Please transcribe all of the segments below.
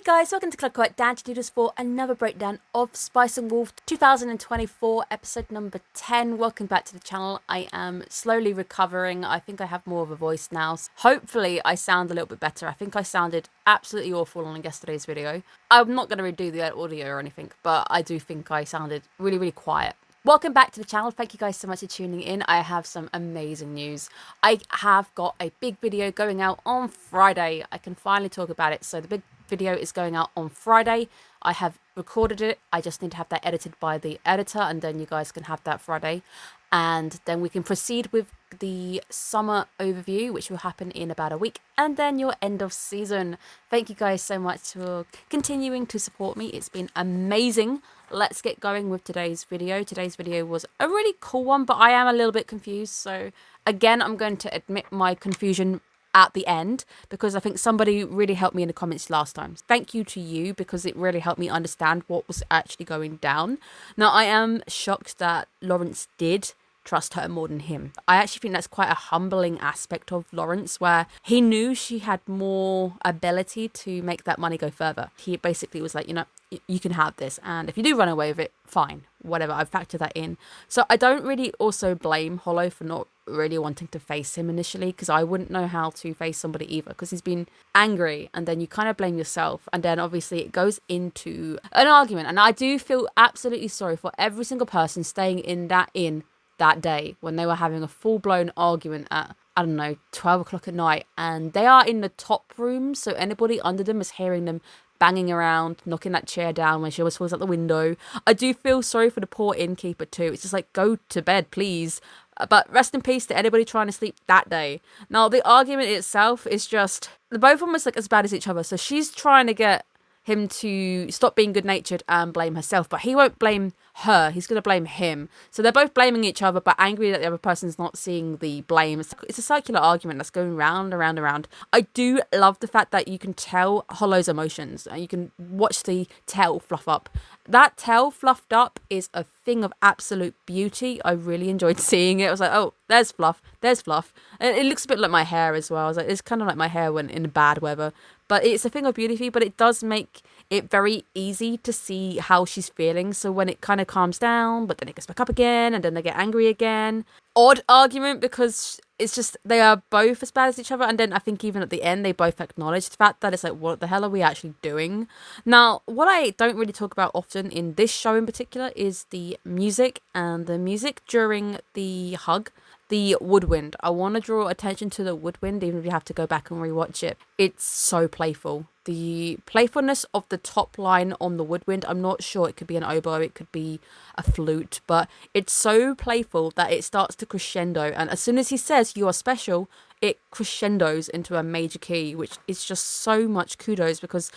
Hey guys, welcome to Clockwork, Noodles for another breakdown of Spice and Wolf 2024, episode number 10. Welcome back to the channel. I am slowly recovering. I think I have more of a voice now. Hopefully I sound a little bit better. I think I sounded absolutely awful on yesterday's video. I'm not going to redo the audio or anything, but I do think I sounded really quiet. Welcome back to the channel. Thank you guys so much for tuning in. I have some amazing news. I have got a big video going out on Friday. I can finally talk about it. So the big video is going out on Friday. I have recorded it. I just need to have that edited by the editor, and then you guys can have that Friday. And then we can proceed with the summer overview, which will happen in about a week, and then your end of season. Thank you guys so much for continuing to support me. It's been amazing. Let's get going with today's video. Today's video was a really cool one, but I am a little bit confused. So again, I'm going to admit my confusion at the end, because I think somebody really helped me in the comments last time. Thank you to you, because it really helped me understand what was actually going down. Now, I am shocked that Lawrence did trust her more than him. I actually think that's quite a humbling aspect of Lawrence, where he knew she had more ability to make that money go further. He basically was like, you know, you can have this, and if you do run away with it, fine, whatever. I've factored that in. So I don't really also blame Hollow for not really wanting to face him initially, because I wouldn't know how to face somebody either, because he's been angry, and then you kind of blame yourself, and then obviously it goes into an argument. And I do feel absolutely sorry for every single person staying in that day when they were having a full-blown argument at, I don't know, 12 o'clock at night, and they are in the top room, so anybody under them is hearing them banging around, knocking that chair down when she always falls out the window. I do feel sorry for the poor innkeeper too. It's just like, go to bed, please. But rest in peace to anybody trying to sleep that day. Now, the argument itself is just, both of them are like as bad as each other. So she's trying to get him to stop being good-natured and blame herself, but he won't blame her. He's going to blame him. So they're both blaming each other, but angry that the other person's not seeing the blame. It's a circular argument that's going round and round and round. I do love the fact that you can tell Hollow's emotions. You can watch the tail fluff up. That tail fluffed up is a thing of absolute beauty. I really enjoyed seeing it. I was like, oh, there's fluff, there's fluff. And it looks a bit like my hair as well. I was like, it's kind of like my hair when in bad weather. But it's a thing of beauty, but it does make it very easy to see how she's feeling. So when it kind of calms down, but then it gets back up again, and then they get angry again. Odd argument, because it's just, they are both as bad as each other. And then I think even at the end, they both acknowledge the fact that it's like, what the hell are we actually doing? Now, what I don't really talk about often in this show in particular is the music, and the music during the hug. The woodwind. I want to draw attention to the woodwind, even if you have to go back and rewatch it. It's so playful. The playfulness of the top line on the woodwind, I'm not sure, it could be an oboe, it could be a flute, but it's so playful that it starts to crescendo. And as soon as he says, "You are special," it crescendos into a major key, which is just so much kudos, because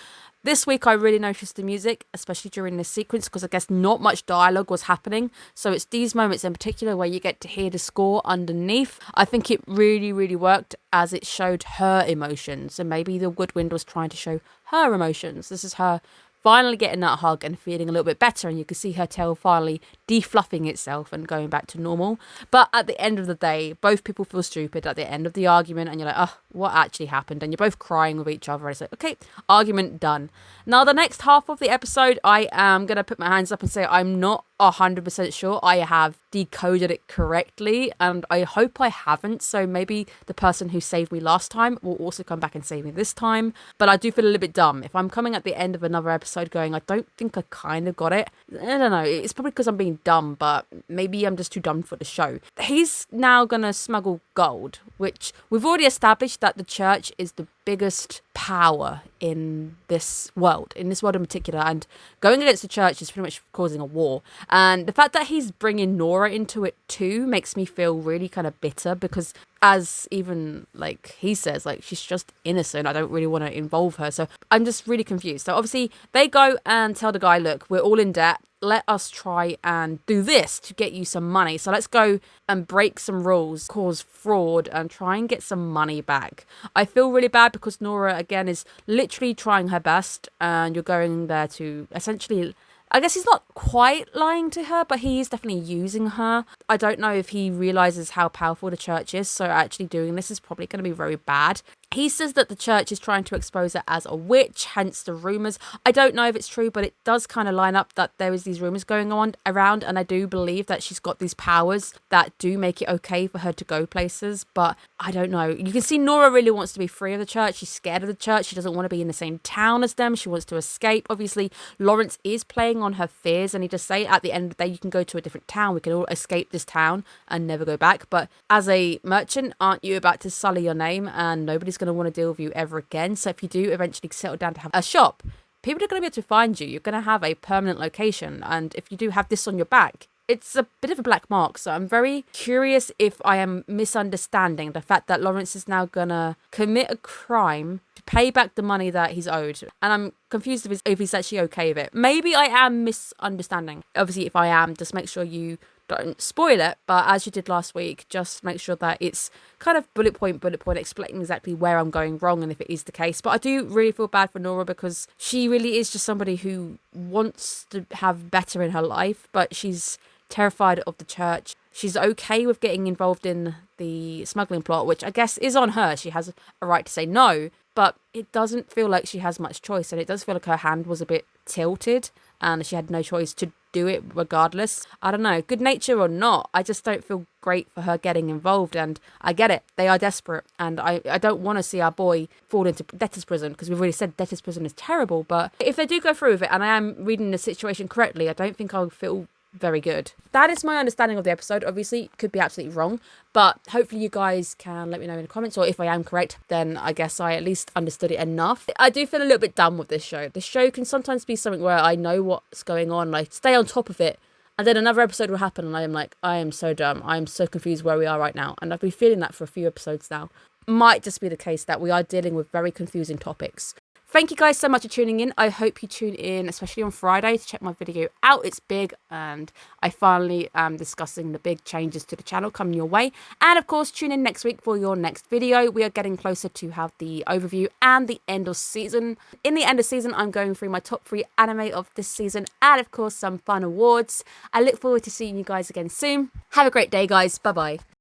this week I really noticed the music, especially during this sequence, because I guess not much dialogue was happening. So it's these moments in particular where you get to hear the score underneath. I think it really worked, as it showed her emotions. And maybe the woodwind was trying to show her emotions. This is her finally getting that hug and feeling a little bit better, and you can see her tail finally defluffing itself and going back to normal. But at the end of the day, both people feel stupid at the end of the argument, and you're like, oh, what actually happened? And you're both crying with each other. It's like, okay, argument done. Now, the next half of the episode, I am going to put my hands up and say I'm not 100% sure I have decoded it correctly, and I hope I haven't. So maybe the person who saved me last time will also come back and save me this time. But I do feel a little bit dumb if I'm coming at the end of another episode going, I don't think I kind of got it. I don't know, it's probably because I'm being dumb, but maybe I'm just too dumb for the show. He's now gonna smuggle gold, which we've already established that the church is the biggest power in this world in particular, and going against the church is pretty much causing a war. And the fact that he's bringing Nora into it too makes me feel really kind of bitter, because as even like he says, like, she's just innocent, I don't really want to involve her. So I'm just really confused. So obviously they go and tell the guy, look, we're all in debt, let us try and do this to get you some money. So let's go and break some rules, cause fraud, and try and get some money back. I feel really bad because Nora, again, is literally trying her best, and you're going there to essentially, I guess he's not quite lying to her, but he is definitely using her. I don't know if he realizes how powerful the church is, so actually doing this is probably going to be very bad. He says that the church is trying to expose her as a witch, hence the rumours. I don't know if it's true, but it does kind of line up that there is these rumours going on around, and I do believe that she's got these powers that do make it okay for her to go places, but I don't know. You can see Nora really wants to be free of the church. She's scared of the church. She doesn't want to be in the same town as them. She wants to escape. Obviously, Lawrence is playing on her fears, and he does say at the end of the day, you can go to a different town. We can all escape this town and never go back. But as a merchant, aren't you about to sully your name, and nobody's going to want to deal with you ever again? So if you do eventually settle down to have a shop, people are going to be able to find you. You're going to have a permanent location. And if you do have this on your back, it's a bit of a black mark. So I'm very curious if I am misunderstanding the fact that Lawrence is now going to commit a crime to pay back the money that he's owed. And I'm confused if he's actually okay with it. Maybe I am misunderstanding. Obviously, if I am, just make sure you don't spoil it, but as you did last week, just make sure that it's kind of bullet point explaining exactly where I'm going wrong and if it is the case. But I do really feel bad for Nora, because she really is just somebody who wants to have better in her life, but she's terrified of the church. She's okay with getting involved in the smuggling plot, which I guess is on her. She has a right to say no, but it doesn't feel like she has much choice, and it does feel like her hand was a bit tilted and she had no choice to do it regardless. I don't know, good nature or not, I just don't feel great for her getting involved, and I get it, they are desperate, and I don't want to see our boy fall into debtor's prison, because we've already said debtor's prison is terrible. But if they do go through with it, and I am reading the situation correctly, I don't think I'll feel very good. That is my understanding of the episode. Obviously, could be absolutely wrong, but hopefully you guys can let me know in the comments, or if I am correct, then I guess I at least understood it enough. I do feel a little bit done with this show. The show can sometimes be something where I know what's going on, I stay on top of it, and then another episode will happen and I am like, I am so dumb, I am so confused where we are right now. And I've been feeling that for a few episodes now. Might just be the case that we are dealing with very confusing topics. Thank you guys so much for tuning in. I hope you tune in, especially on Friday, to check my video out. It's big, and I finally am discussing the big changes to the channel coming your way. And of course, tune in next week for your next video. We are getting closer to have the overview and the end of season. In the end of season, I'm going through my top 3 anime of this season, and of course, some fun awards. I look forward to seeing you guys again soon. Have a great day, guys. Bye-bye.